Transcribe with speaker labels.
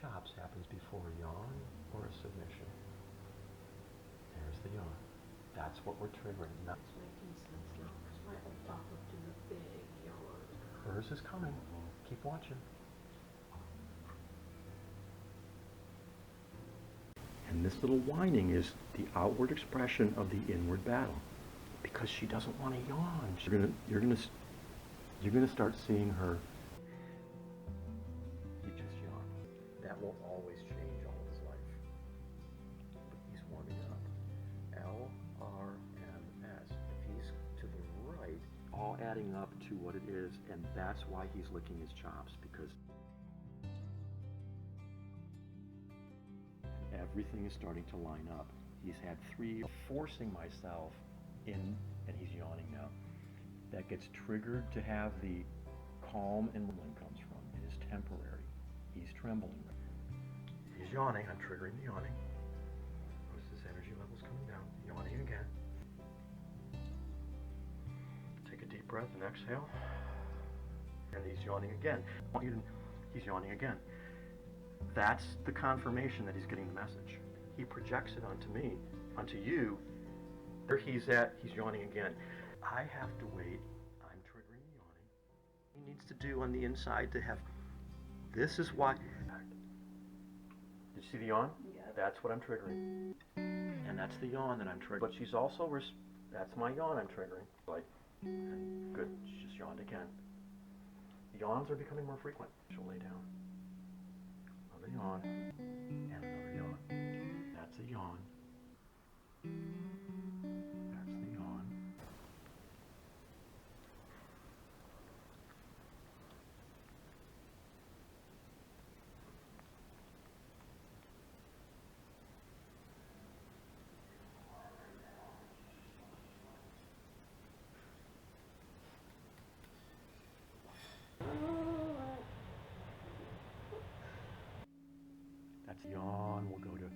Speaker 1: chops happens before a yawn or a submission. There's the yawn. That's what we're triggering.
Speaker 2: It's making sense now because my old dog would do a big yawn.
Speaker 1: Hers is coming. Keep watching. And this little whining is the outward expression of the inward battle, because she doesn't want to yawn. You're gonna start seeing her. He just yawned. That won't always change all of his life, but he's warming up. LRMS. If he's to the right, all adding up to what it is, and that's why he's licking his chops, because everything is starting to line up. He's had 3, forcing myself in, and he's yawning now. That gets triggered to have the calm and trembling comes from. It is temporary. He's trembling. He's yawning. I'm triggering the yawning. Notice his energy levels coming down. Yawning again. Take a deep breath and exhale. And he's yawning again. He's yawning again. That's the confirmation that he's getting the message. He projects it onto me, onto you. Where he's at, he's yawning again. I have to wait. I'm triggering the yawning. He needs to do on the inside to have. This is why. Did you see the yawn?
Speaker 2: Yeah.
Speaker 1: That's what I'm triggering. And that's the yawn that I'm triggering. But she's also, that's my yawn I'm triggering. Like, good, she just yawned again. Yawns are becoming more frequent. She'll lay down. Another yawn, and another yawn. That's a yawn. That's the yawn. That's yawn. We'll go to